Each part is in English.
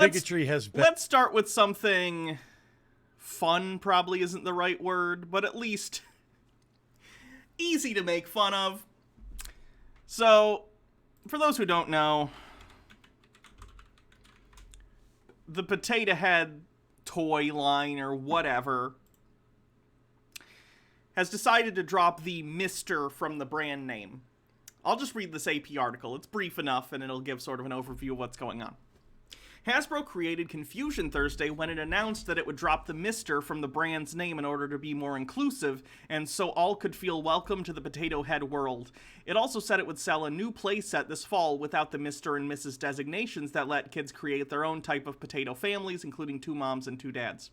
Bigotry has been... Let's start with something fun, probably isn't the right word, but at least easy to make fun of. So, for those who don't know, the Potato Head toy line or whatever has decided to drop the Mr. from the brand name. I'll just read this AP article. It's brief enough, and it'll give sort of an overview of what's going on. Hasbro created confusion Thursday when it announced that it would drop the Mr. from the brand's name in order to be more inclusive, and so all could feel welcome to the Potato Head world. It also said it would sell a new playset this fall without the Mr. and Mrs. designations that let kids create their own type of potato families, including 2 moms and 2 dads.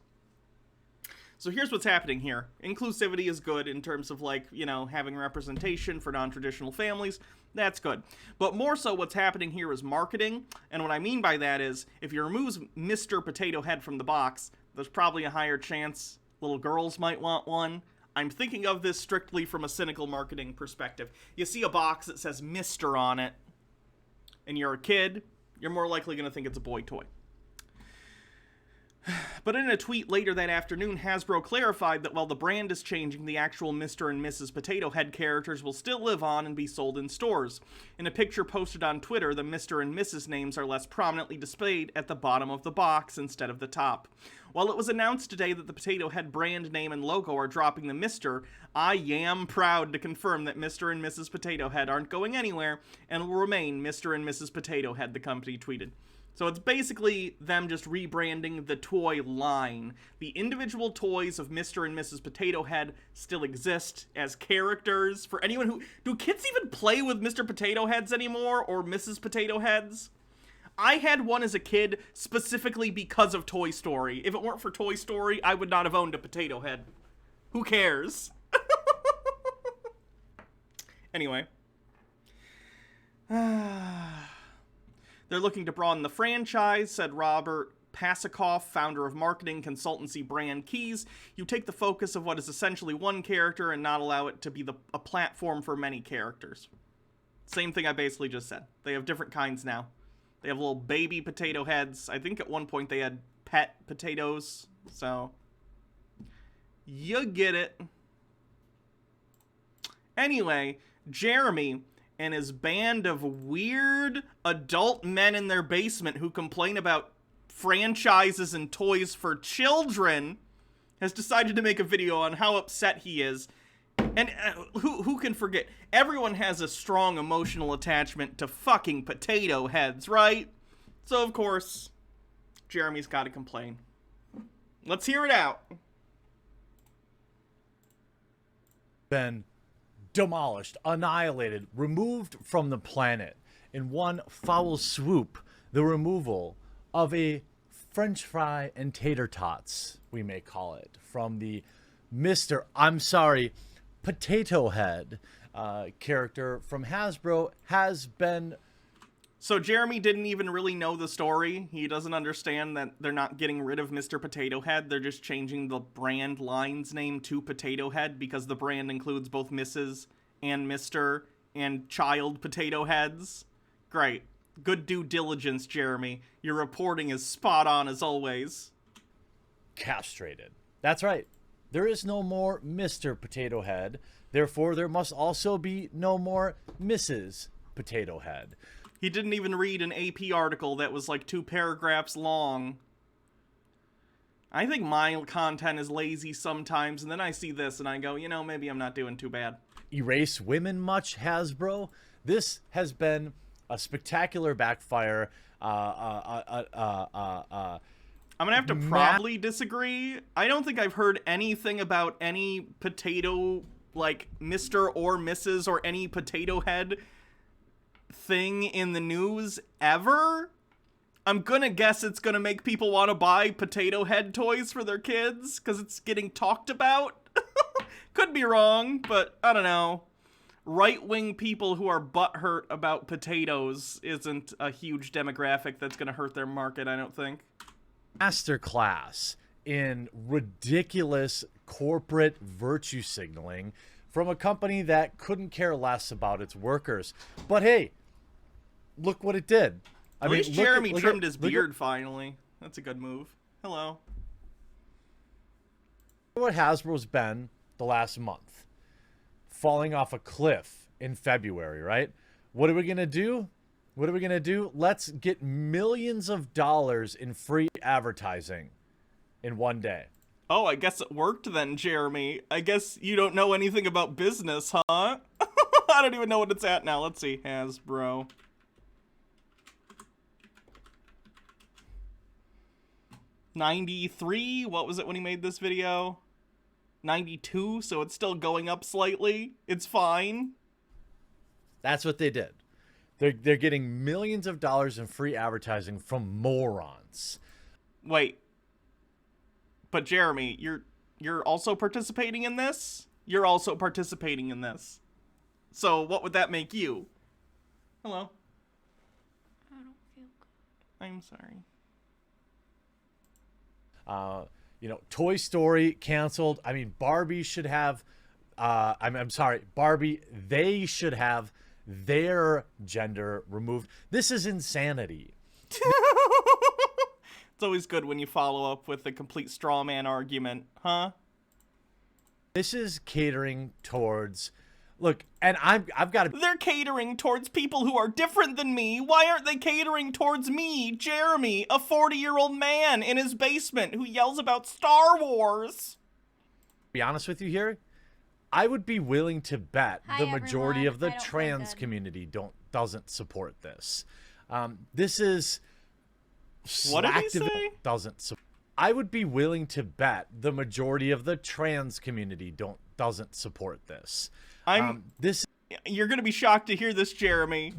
So here's what's happening here. Inclusivity is good in terms of, like, you know, having representation for non-traditional families. That's good. But more so what's happening here is marketing. And what I mean by that is, if you remove Mr. Potato Head from the box, there's probably a higher chance little girls might want one. I'm thinking of this strictly from a cynical marketing perspective. You see a box that says Mr. on it, and you're a kid, you're more likely going to think it's a boy toy. But in a tweet later that afternoon, Hasbro clarified that while the brand is changing, the actual Mr. and Mrs. Potato Head characters will still live on and be sold in stores. In a picture posted on Twitter, the Mr. and Mrs. names are less prominently displayed at the bottom of the box instead of the top. While it was announced today that the Potato Head brand name and logo are dropping the Mr., I am proud to confirm that Mr. and Mrs. Potato Head aren't going anywhere and will remain Mr. and Mrs. Potato Head, the company tweeted. So it's basically them just rebranding the toy line. The individual toys of Mr. and Mrs. Potato Head still exist as characters. For anyone who... Do kids even play with Mr. Potato Heads anymore? Or Mrs. Potato Heads? I had one as a kid specifically because of Toy Story. If it weren't for Toy Story, I would not have owned a Potato Head. Who cares? Anyway. They're looking to broaden the franchise, said Robert Pasikoff, founder of marketing consultancy Brand Keys. You take the focus of what is essentially one character and not allow it to be a platform for many characters. Same thing I basically just said. They have different kinds now. They have little baby potato heads. I think at one point they had pet potatoes. So, you get it. Anyway, Jeremy and his band of weird adult men in their basement who complain about franchises and toys for children has decided to make a video on how upset he is. And who can forget? Everyone has a strong emotional attachment to fucking potato heads, right? So, of course, Jeremy's got to complain. Let's hear it out. Been demolished, annihilated, removed from the planet in one foul swoop. The removal of a French fry and tater tots, we may call it, from the Potato Head character from Hasbro has been... So Jeremy didn't even really know the story. He doesn't understand that they're not getting rid of Mr. Potato Head. They're just changing the brand line's name to Potato Head because the brand includes both Mrs. and Mr. and child potato heads. Great. Good due diligence, Jeremy. Your reporting is spot on as always. Castrated. That's right. There is no more Mr. Potato Head. Therefore, there must also be no more Mrs. Potato Head. He didn't even read an AP article that was like 2 paragraphs long. I think my content is lazy sometimes, and then I see this and I go, you know, maybe I'm not doing too bad. Erase women much, Hasbro? This has been a spectacular backfire. I'm gonna have to probably disagree. I don't think I've heard anything about any potato, like Mr. or Mrs. or any potato head thing in the news ever. I'm gonna guess it's gonna make people want to buy potato head toys for their kids because it's getting talked about. Could be wrong, but I don't know. Right-wing people who are butthurt about potatoes isn't a huge demographic that's gonna hurt their market, I don't think. Masterclass in ridiculous corporate virtue signaling from a company that couldn't care less about its workers. But hey, look what it did. At least Jeremy trimmed his look beard finally. That's a good move. Hello. what Hasbro's been the last month. Falling off a cliff in February, right? What are we going to do? What are we going to do? Let's get millions of dollars in free advertising in one day. Oh, I guess it worked then, Jeremy. I guess you don't know anything about business, huh? I don't even know what it's at now. Let's see. Hasbro. $93? What was it when he made this video? $92, so it's still going up slightly. It's fine. That's what they did. They're getting millions of dollars in free advertising from morons. Wait. But Jeremy, you're also participating in this? You're also participating in this. So what would that make you? Hello. I don't feel good. I'm sorry. Toy Story canceled. I mean, Barbie should have, I'm sorry, Barbie, they should have their gender removed. This is insanity. It's always good when you follow up with a complete straw man argument, huh? This is catering towards, look, and I've got to. They're catering towards people who are different than me. Why aren't they catering towards me, Jeremy, a 40-year-old man in his basement who yells about Star Wars? Be honest with you here, I would be willing to bet Hi, the majority everyone. of the I don't feel trans good. community doesn't support this. This is What did he slacktivism say? doesn't support. I would be willing to bet the majority of the trans community doesn't support this. You're gonna be shocked to hear this, Jeremy.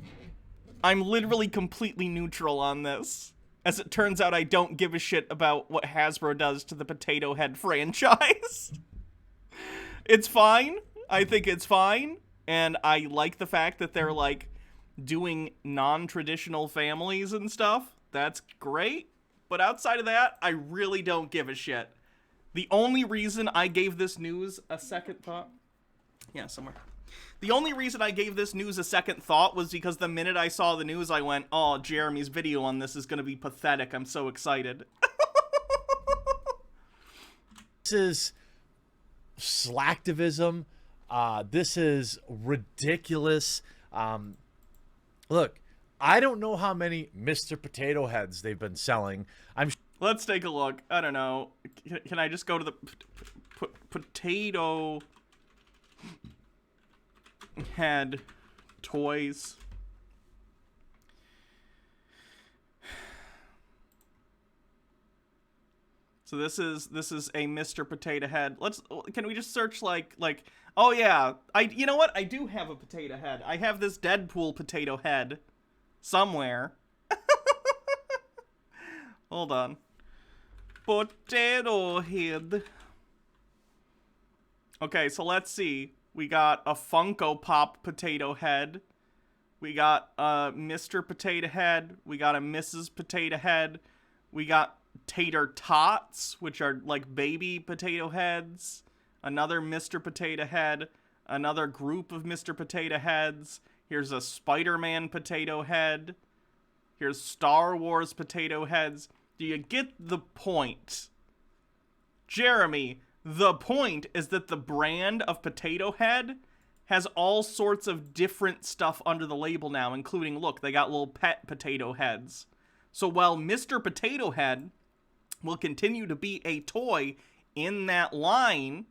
I'm literally completely neutral on this. As it turns out, I don't give a shit about what Hasbro does to the Potato Head franchise. It's fine. I think it's fine. And I like the fact that they're, like, doing non-traditional families and stuff. That's great. But outside of that, I really don't give a shit. The only reason I gave this news a second thought... Yeah, somewhere. The only reason I gave this news a second thought was because the minute I saw the news, I went, oh, Jeremy's video on this is going to be pathetic. I'm so excited. This is slacktivism. This is ridiculous. Look, I don't know how many Mr. Potato Heads they've been selling. Let's take a look. I don't know. Can I just go to the Potato Head toys? So this is a Mr. Potato Head. Can we just search like oh yeah, you know what? I do have a potato head. I have this Deadpool potato head somewhere. Hold on. Potato head. Okay, so let's see. We got a Funko Pop potato head. We got a Mr. Potato Head. We got a Mrs. Potato Head. We got Tater Tots, which are like baby potato heads. Another Mr. Potato Head. Another group of Mr. Potato Heads. Here's a Spider-Man potato head. Here's Star Wars potato heads. Do you get the point? Jeremy, the point is that the brand of Potato Head has all sorts of different stuff under the label now, including, look, they got little pet potato heads. So while Mr. Potato Head will continue to be a toy in that line,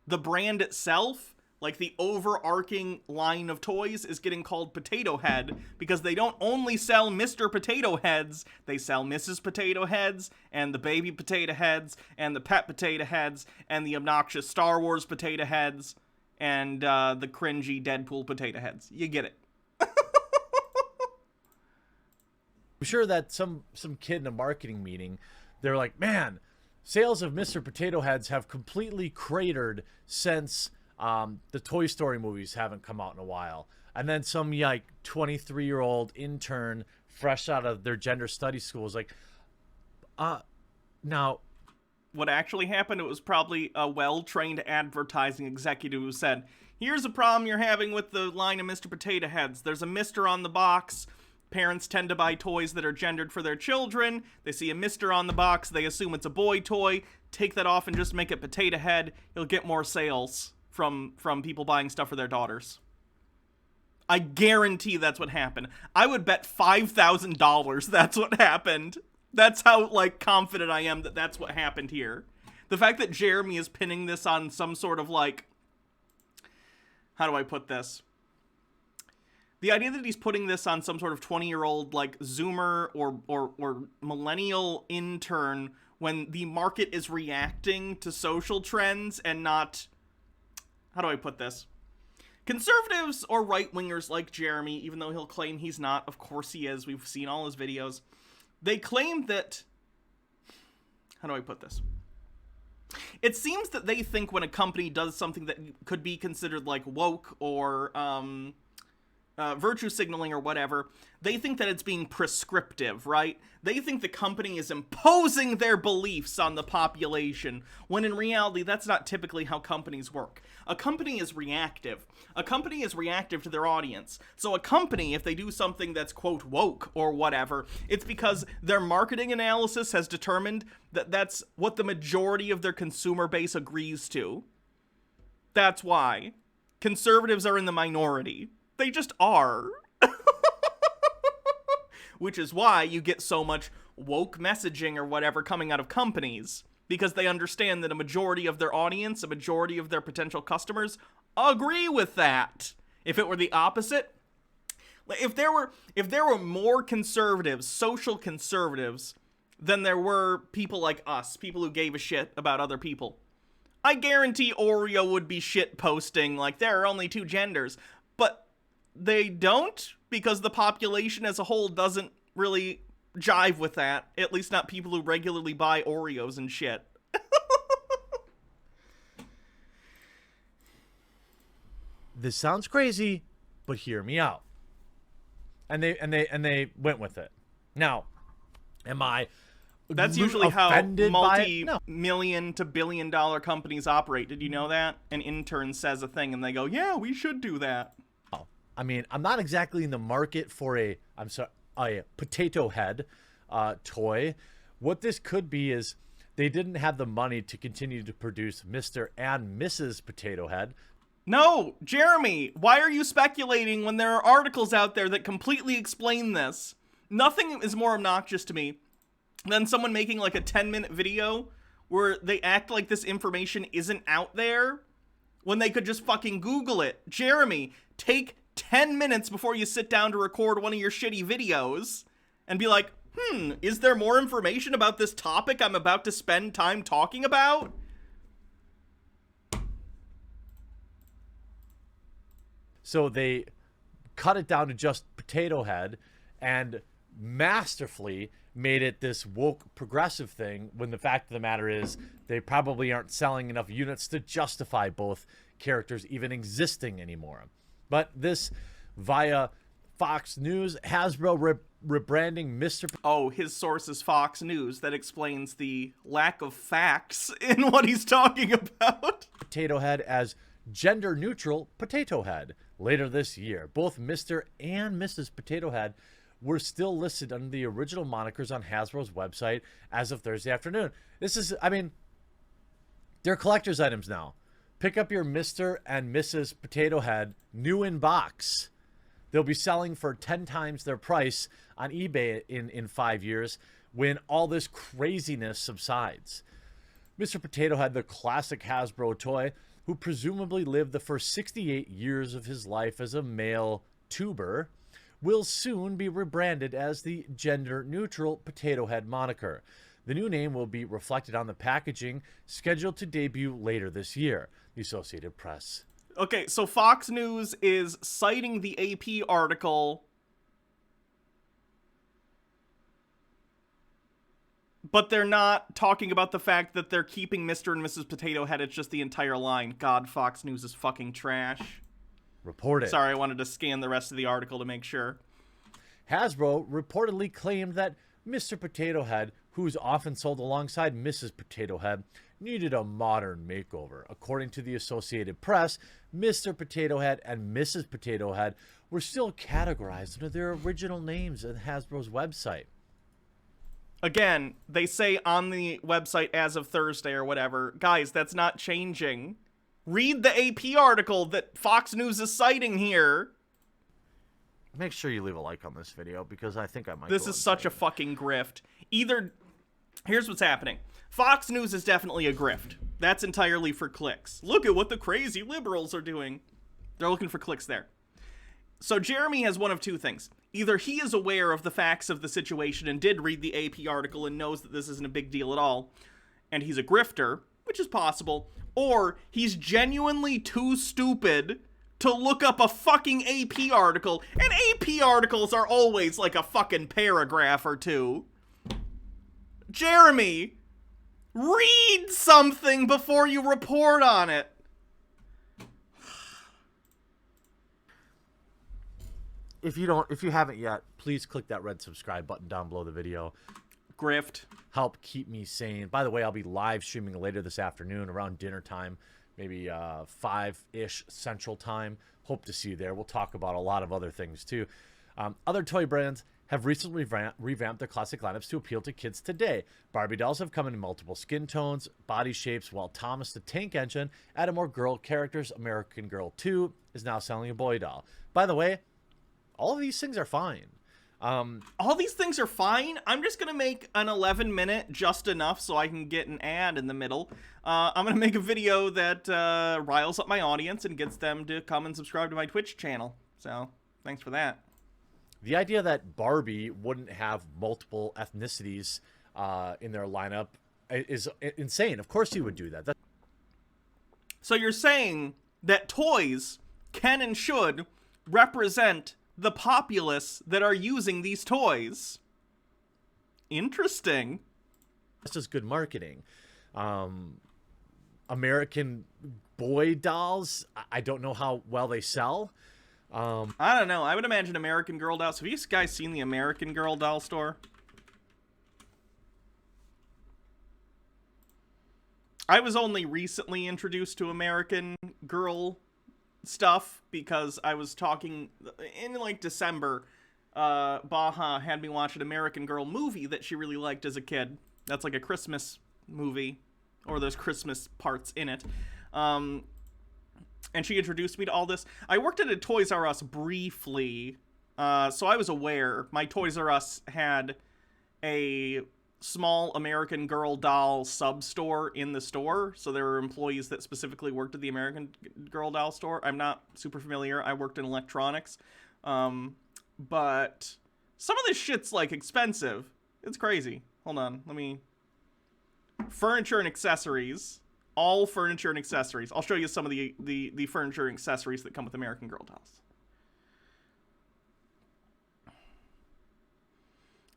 the brand itself, like the overarching line of toys, is getting called Potato Head because they don't only sell Mr. Potato Heads, they sell Mrs. Potato Heads, and the baby potato heads, and the pet potato heads, and the obnoxious Star Wars potato heads, and the cringy Deadpool potato heads. You get it. I'm sure that some kid in a marketing meeting, they're like, man, sales of Mr. Potato Heads have completely cratered since the Toy Story movies haven't come out in a while. And then some like 23-year-old intern fresh out of their gender studies school is like, now what actually happened, it was probably a well-trained advertising executive who said, here's a problem you're having with the line of Mr. Potato Heads. There's a Mr. on the box. parents tend to buy toys that are gendered for their children. They see a Mr. on the box, they assume it's a boy toy. Take that off and just make it Potato Head. You'll get more sales from people buying stuff for their daughters. I guarantee that's what happened. I would bet $5,000 that's what happened. That's how, like, confident I am that that's what happened here. The fact that Jeremy is pinning this on some sort of, like... How do I put this? The idea that he's putting this on some sort of 20-year-old, like, Zoomer or millennial intern when the market is reacting to social trends and not... How do I put this? Conservatives or right-wingers like Jeremy, even though he'll claim he's not, of course he is, we've seen all his videos, they claim that... How do I put this? It seems that they think when a company does something that could be considered like woke or virtue signaling or whatever, they think that it's being prescriptive, right? They think the company is imposing their beliefs on the population, when in reality, that's not typically how companies work. A company is reactive. A company is reactive to their audience. So a company, if they do something that's, quote, woke or whatever, it's because their marketing analysis has determined that that's what the majority of their consumer base agrees to. That's why. Conservatives are in the minority. They just are. Which is why you get so much woke messaging or whatever coming out of companies. Because they understand that a majority of their audience, a majority of their potential customers, agree with that. If it were the opposite, if there were more conservatives, social conservatives, than there were people like us, people who gave a shit about other people, I guarantee Oreo would be shit posting like there are only two genders. But they don't, because the population as a whole doesn't really jive with that. At least not people who regularly buy Oreos and shit. This sounds crazy, but hear me out. And they went with it. Now, am I That's usually how offended by it? No. multi-million to billion-dollar companies operate. Did you know that? An intern says a thing and they go, yeah, we should do that. I mean, I'm not exactly in the market for a Potato Head toy. What this could be is they didn't have the money to continue to produce Mr. and Mrs. Potato Head. No, Jeremy, why are you speculating when there are articles out there that completely explain this? Nothing is more obnoxious to me than someone making like a 10-minute video where they act like this information isn't out there when they could just fucking Google it. Jeremy, take 10 minutes before you sit down to record one of your shitty videos and be like, is there more information about this topic I'm about to spend time talking about? So they cut it down to just Potato Head and masterfully made it this woke progressive thing, when the fact of the matter is they probably aren't selling enough units to justify both characters even existing anymore. But this via Fox News, Hasbro rebranding Mr. Oh, his source is Fox News. That explains the lack of facts in what he's talking about. Potato Head as gender-neutral Potato Head later this year. Both Mr. and Mrs. Potato Head were still listed under the original monikers on Hasbro's website as of Thursday afternoon. This is, I mean, they're collector's items now. Pick up your Mr. and Mrs. Potato Head new in box. They'll be selling for 10 times their price on eBay in 5 years when all this craziness subsides. Mr. Potato Head, the classic Hasbro toy, who presumably lived the first 68 years of his life as a male tuber, will soon be rebranded as the gender-neutral Potato Head moniker. The new name will be reflected on the packaging, scheduled to debut later this year, the Associated Press. Okay, so Fox News is citing the AP article, but they're not talking about the fact that they're keeping Mr. and Mrs. Potato Head. It's just the entire line. God, Fox News is fucking trash. Reported. Sorry, I wanted to scan the rest of the article to make sure. Hasbro reportedly claimed that Mr. Potato Head, who's often sold alongside Mrs. Potato Head, needed a modern makeover. According to the Associated Press, Mr. Potato Head and Mrs. Potato Head were still categorized under their original names on Hasbro's website. Again, they say on the website as of Thursday or whatever. Guys, that's not changing. Read the AP article that Fox News is citing here. Make sure you leave a like on this video because I think I might. This is such a fucking grift. Either, here's what's happening. Fox News is definitely a grift. That's entirely for clicks. Look at what the crazy liberals are doing. They're looking for clicks there. So Jeremy has one of two things. Either he is aware of the facts of the situation and did read the AP article and knows that this isn't a big deal at all, and he's a grifter, which is possible, or he's genuinely too stupid to look up a fucking AP article, and AP articles are always like a fucking paragraph or two. Jeremy, read something before you report on it. If you haven't yet, please click that red subscribe button down below the video. Grift. Help keep me sane. By the way, I'll be live streaming later this afternoon around dinner time, maybe 5-ish Central Time. Hope to see you there. We'll talk about a lot of other things too. Other toy brands have recently revamped their classic lineups to appeal to kids today. Barbie dolls have come in multiple skin tones, body shapes, while Thomas the Tank Engine added more girl characters. American Girl 2 is now selling a boy doll. By the way, all of these things are fine. All these things are fine. I'm just going to make an 11-minute just enough so I can get an ad in the middle. I'm going to make a video that riles up my audience and gets them to come and subscribe to my Twitch channel. So, thanks for that. The idea that Barbie wouldn't have multiple ethnicities in their lineup is insane. Of course you would do that. So you're saying that toys can and should represent the populace that are using these toys. Interesting. That's just good marketing. American boy dolls, I don't know how well they sell. I don't know. I would imagine American Girl dolls. Have you guys seen the American Girl doll store? I was only recently introduced to American Girl stuff because I was talking in like December. Baha had me watch an American Girl movie that she really liked as a kid. That's like a Christmas movie, or there's Christmas parts in it. And she introduced me to all this. I worked at a Toys R Us briefly, so I was aware. My Toys R Us had a small American Girl doll sub-store in the store, so there were employees that specifically worked at the American Girl doll store. I'm not super familiar. I worked in electronics. But some of this shit's, like, expensive. It's crazy. Hold on. Let me... Furniture and accessories. All furniture and accessories. I'll show you some of the furniture and accessories that come with American Girl dolls.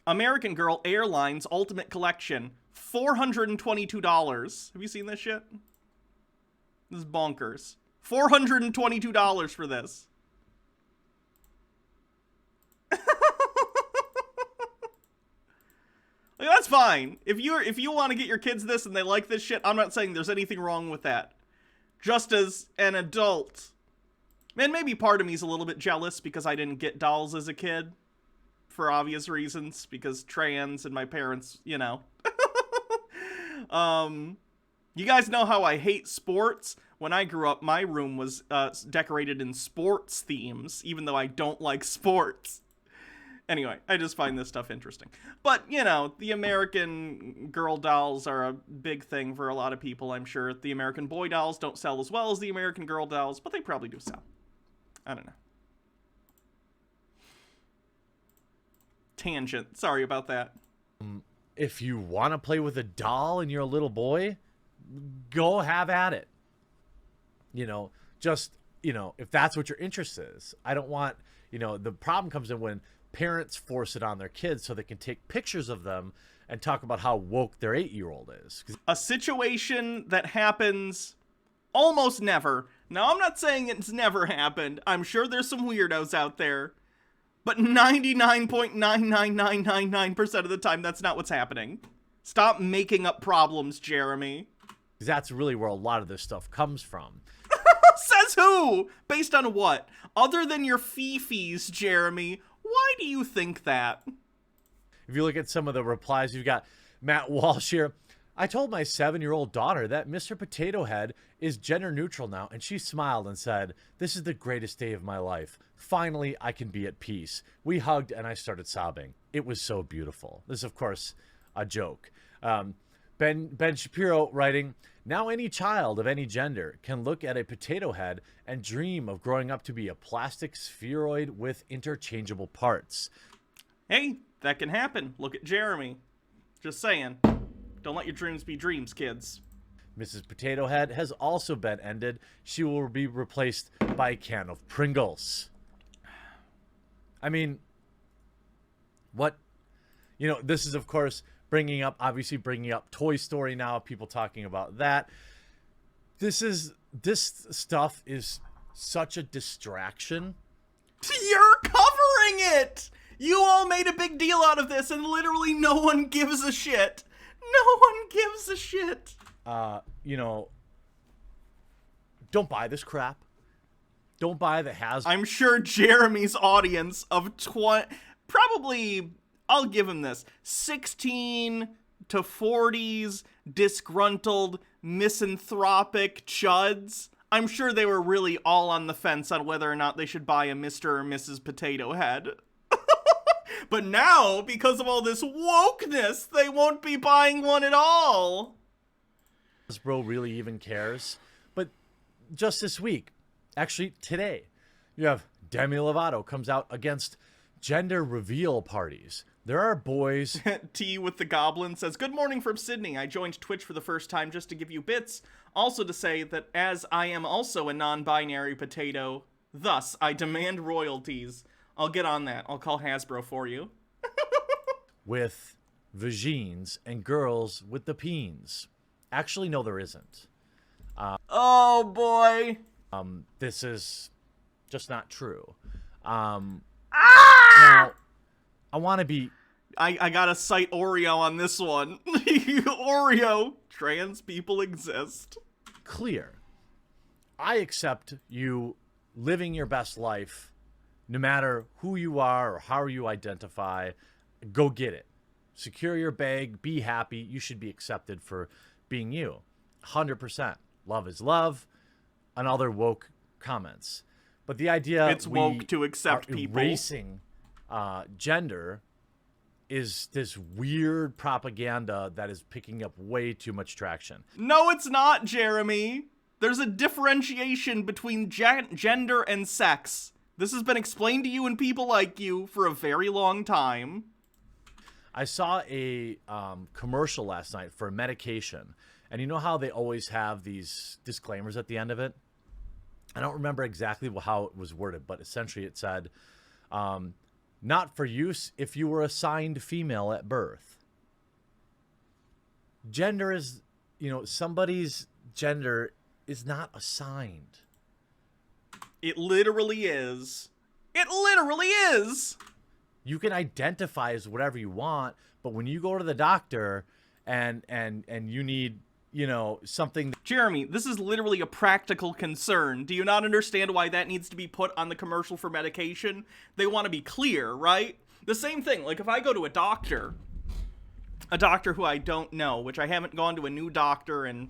American Girl Airlines Ultimate Collection. $422. Have you seen this shit? This is bonkers. $422 for this. Like, that's fine. If you want to get your kids this and they like this shit, I'm not saying there's anything wrong with that. Just as an adult. And maybe part of me's a little bit jealous because I didn't get dolls as a kid. For obvious reasons. Because trans and my parents, you know. You guys know how I hate sports? When I grew up, my room was decorated in sports themes. Even though I don't like sports. Anyway, I just find this stuff interesting. But, you know, the American Girl dolls are a big thing for a lot of people, I'm sure. The American boy dolls don't sell as well as the American Girl dolls, but they probably do sell. I don't know. Tangent. Sorry about that. If you want to play with a doll and you're a little boy, go have at it. You know, just, you know, if that's what your interest is. I don't want, you know, the problem comes in when parents force it on their kids so they can take pictures of them and talk about how woke their 8-year-old is. A situation that happens almost never. Now, I'm not saying it's never happened. I'm sure there's some weirdos out there. But 99.99999% of the time, that's not what's happening. Stop making up problems, Jeremy. That's really where a lot of this stuff comes from. Says who? Based on what? Other than your fifis, Jeremy. Why do you think that? If you look at some of the replies, you've got Matt Walsh here. I told my 7-year-old daughter that Mr. Potato Head is gender neutral now, and she smiled and said, "This is the greatest day of my life. Finally, I can be at peace." We hugged, and I started sobbing. It was so beautiful. This is, of course, a joke. Ben Shapiro writing, "Now any child of any gender can look at a potato head and dream of growing up to be a plastic spheroid with interchangeable parts." Hey, that can happen. Look at Jeremy. Just saying. Don't let your dreams be dreams, kids. Mrs. Potato Head has also been ended. She will be replaced by a can of Pringles. I mean, what? You know, this is, of course, bringing up Toy Story now. People talking about that. This stuff is such a distraction. You're covering it! You all made a big deal out of this, and literally no one gives a shit. No one gives a shit. You know, don't buy this crap. Don't buy the I'm sure Jeremy's audience of probably, I'll give him this, 16 to 40s disgruntled misanthropic chuds. I'm sure they were really all on the fence on whether or not they should buy a Mr. or Mrs. Potato Head. But now, because of all this wokeness, they won't be buying one at all. Hasbro really even cares. But just this week, actually today, you have Demi Lovato comes out against gender reveal parties. There are boys. T with the Goblin says, "Good morning from Sydney. I joined Twitch for the first time just to give you bits. Also to say that as I am also a non-binary potato, thus I demand royalties." I'll get on that. I'll call Hasbro for you. With vagines and girls with the peens. Actually, no, there isn't. Oh, boy. This is just not true. Ah! Now, I want to be... I gotta cite Oreo on this one. Oreo. Trans people exist. Clear. I accept you living your best life, no matter who you are or how you identify. Go get it. Secure your bag. Be happy. You should be accepted for being you. 100%. Love is love. And other woke comments. But the idea it's woke to accept people erasing gender is this weird propaganda that is picking up way too much traction. No, it's not, Jeremy. There's a differentiation between gender and sex. This has been explained to you and people like you for a very long time. I saw a commercial last night for a medication. And you know how they always have these disclaimers at the end of it? I don't remember exactly how it was worded, but essentially it said, not for use if you were assigned female at birth. Gender is, somebody's gender is not assigned. It literally is. It literally is. You can identify as whatever you want, but when you go to the doctor and you need, something. Jeremy, this is literally a practical concern. Do you not understand why that needs to be put on the commercial for medication? They want to be clear, right? The same thing, like if I go to a doctor who I don't know, which I haven't gone to a new doctor in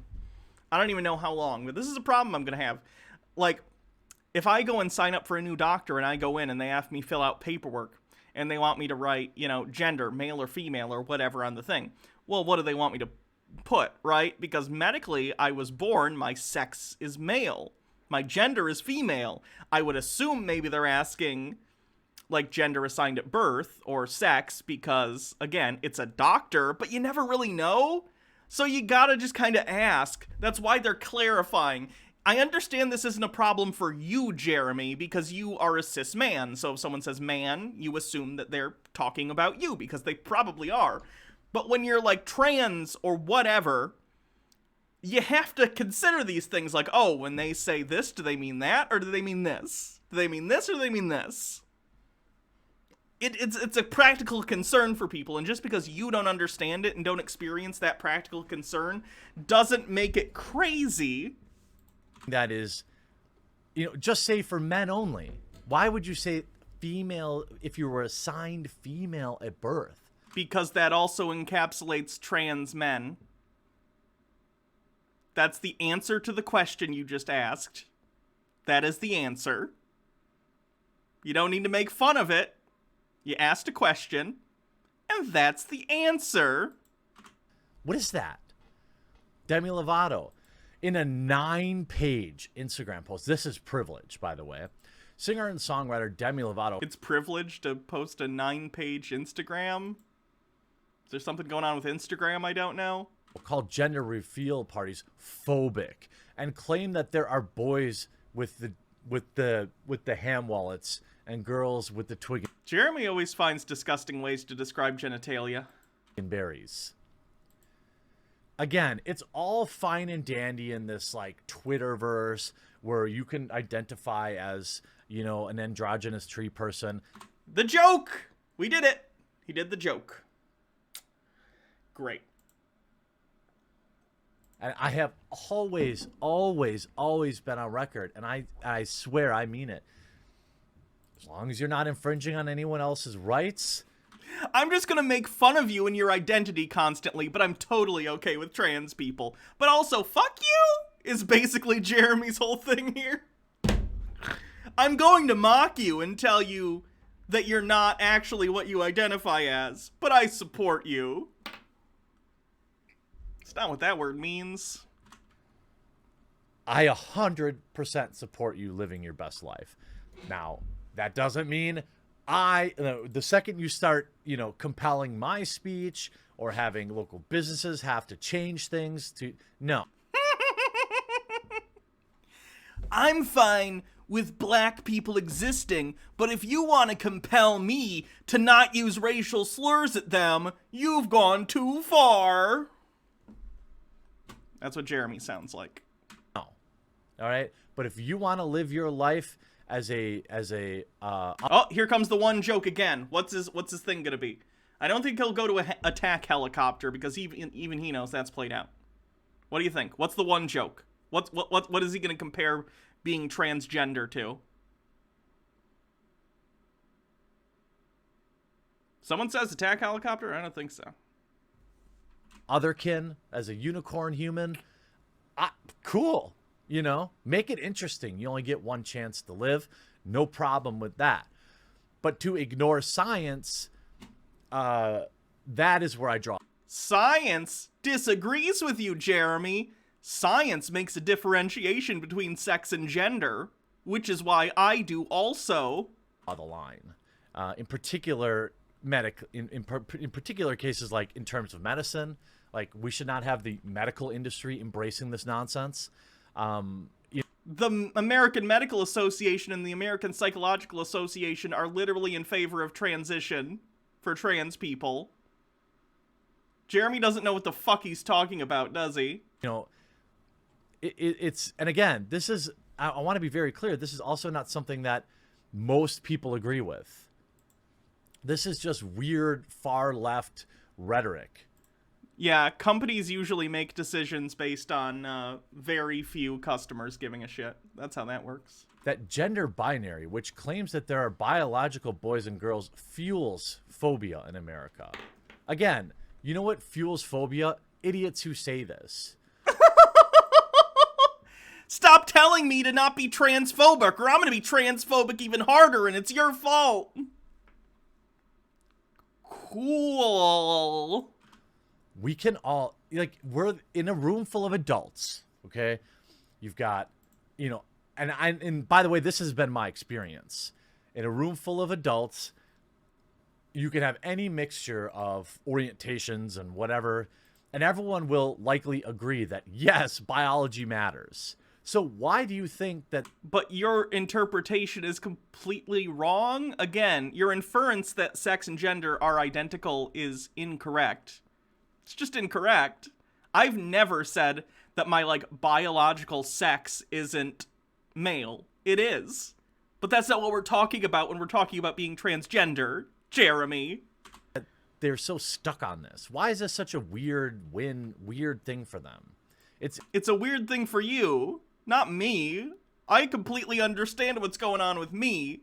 I don't even know how long, but this is a problem I'm going to have. Like, if I go and sign up for a new doctor and I go in and they have me fill out paperwork and they want me to write, gender, male or female or whatever on the thing. Well, what do they want me to put, right? Because medically, I was born, my sex is male. My gender is female. I would assume maybe they're asking, like, gender assigned at birth or sex because, again, it's a doctor, but you never really know. So you gotta just kind of ask. That's why they're clarifying. I understand this isn't a problem for you, Jeremy, because you are a cis man. So if someone says man, you assume that they're talking about you because they probably are. But when you're like trans or whatever, you have to consider these things like, oh, when they say this, do they mean that or do they mean this? Do they mean this or do they mean this? It's a practical concern for people, and just because you don't understand it and don't experience that practical concern doesn't make it crazy. That is, just say for men only. Why would you say female if you were assigned female at birth? Because that also encapsulates trans men. That's the answer to the question you just asked. That is the answer. You don't need to make fun of it. You asked a question, and that's the answer. What is that? Demi Lovato, in a 9-page Instagram post. This is privilege, by the way. Singer and songwriter Demi Lovato. It's privilege to post a 9-page Instagram? Is there something going on with Instagram I don't know? Called gender reveal parties phobic and claim that there are boys with the ham wallets and girls with the twig Jeremy always finds disgusting ways to describe genitalia. and berries. Again, it's all fine and dandy in this like Twitterverse where you can identify as, an androgynous tree person. The joke! We did it! He did the joke. Great. And I have always been on record, and I swear I mean it. As long as you're not infringing on anyone else's rights. I'm just gonna make fun of you and your identity constantly, but I'm totally okay with trans people. But also, fuck you is basically Jeremy's whole thing here. I'm going to mock you and tell you that you're not actually what you identify as, but I support you. It's not what that word means. I 100% support you living your best life. Now, that doesn't mean the second you start, compelling my speech or having local businesses have to change things no. I'm fine with black people existing, but if you want to compel me to not use racial slurs at them, you've gone too far. That's what Jeremy sounds like. No. All right? But if you want to live your life as a Oh, here comes the one joke again. What's his thing gonna be? I don't think he'll go to a attack helicopter because even he knows that's played out. What do you think? What's the one joke? What is he gonna compare being transgender to? Someone says attack helicopter? I don't think so. otherkin as a unicorn human, cool. Make it interesting. You only get one chance to live. No problem with that. But to ignore science, that is where I draw. Science disagrees with you, Jeremy. Science makes a differentiation between sex and gender, which is why I do also. The line, in particular, in particular cases, like in terms of medicine, like we should not have the medical industry embracing this nonsense. The American Medical Association and the American Psychological Association are literally in favor of transition for trans people. Jeremy doesn't know what the fuck he's talking about, does he? It's, and again, this is, I want to be very clear, this is also not something that most people agree with. This is just weird, far left rhetoric. Yeah, companies usually make decisions based on very few customers giving a shit. That's how that works. That gender binary, which claims that there are biological boys and girls, fuels phobia in America. Again, you know what fuels phobia? Idiots who say this. Stop telling me to not be transphobic, or I'm gonna be transphobic even harder, and it's your fault. Cool. We can all, we're in a room full of adults, okay? You've got, and by the way, this has been my experience. In a room full of adults, you can have any mixture of orientations and whatever, and everyone will likely agree that, yes, biology matters. So why do you think that... But your interpretation is completely wrong? Again, your inference that sex and gender are identical is incorrect. It's just incorrect. I've never said that my, biological sex isn't male. It is. But that's not what we're talking about when we're talking about being transgender. Jeremy. They're so stuck on this. Why is this such a weird thing for them? It's a weird thing for you, not me. I completely understand what's going on with me.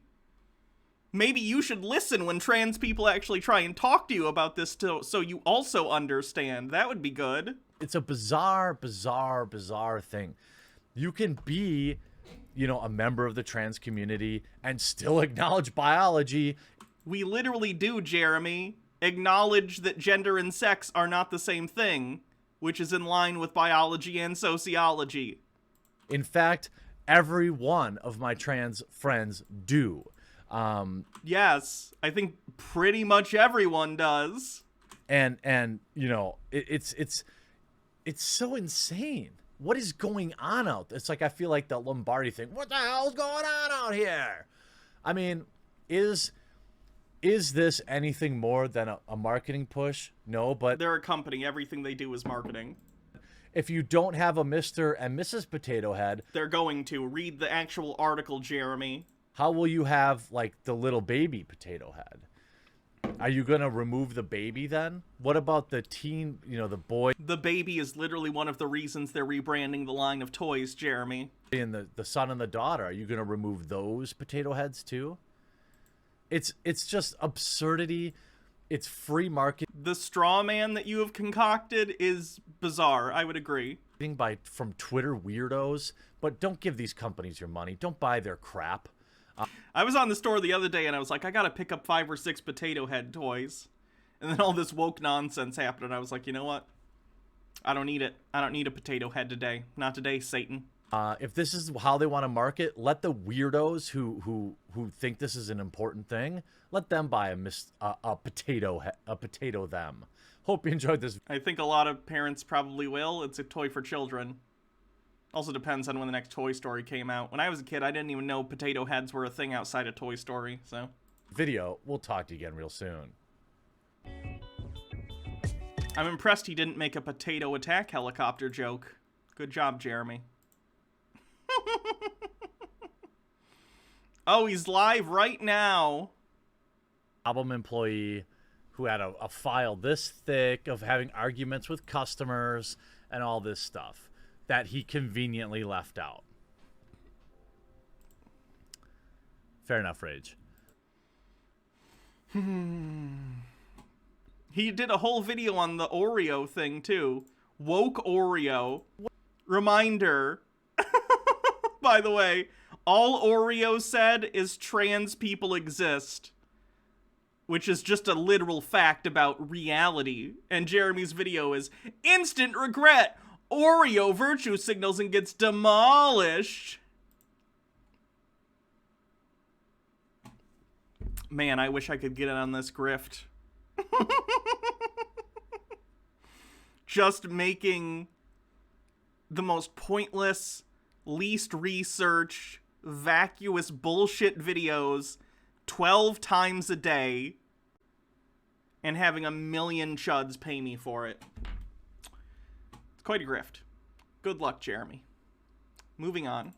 Maybe you should listen when trans people actually try and talk to you about this so you also understand. That would be good. It's a bizarre thing. You can be, a member of the trans community and still acknowledge biology. We literally do, Jeremy. Acknowledge that gender and sex are not the same thing, which is in line with biology and sociology. In fact, every one of my trans friends do. Yes, I think pretty much everyone does. And it's so insane. What is going on out there? It's like, I feel like the Lombardi thing. What the hell's going on out here? I mean, is this anything more than a marketing push? No, but they're a company. Everything they do is marketing. If you don't have a Mr. and Mrs. Potato Head, they're going to read the actual article, Jeremy. How will you have, like, the little baby potato head? Are you going to remove the baby then? What about the teen, the boy? The baby is literally one of the reasons they're rebranding the line of toys, Jeremy. And the son and the daughter, are you going to remove those potato heads too? It's just absurdity. It's free market. The straw man that you have concocted is bizarre, I would agree. From Twitter weirdos, but don't give these companies your money. Don't buy their crap. I was on the store the other day and I was like, I gotta pick up 5 or 6 potato head toys. And then all this woke nonsense happened and I was like, you know what? I don't need it. I don't need a potato head today. Not today, Satan. If this is how they want to market, let the weirdos who think this is an important thing, let them buy a potato them. Hope you enjoyed this. I think a lot of parents probably will. It's a toy for children. Also depends on when the next Toy Story came out. When I was a kid, I didn't even know potato heads were a thing outside of Toy Story, so. Video. We'll talk to you again real soon. I'm impressed he didn't make a potato attack helicopter joke. Good job, Jeremy. Oh, he's live right now. Album employee who had a file this thick of having arguments with customers and all this stuff that he conveniently left out. Fair enough, Rage. He did a whole video on the Oreo thing, too. Woke Oreo. Reminder. By the way, all Oreo said is trans people exist. Which is just a literal fact about reality. And Jeremy's video is instant regret. Oreo virtue signals and gets demolished. Man, I wish I could get in on this grift. Just making the most pointless, least researched, vacuous bullshit videos 12 times a day and having a million chuds pay me for it. It's quite a grift. Good luck, Jeremy. Moving on.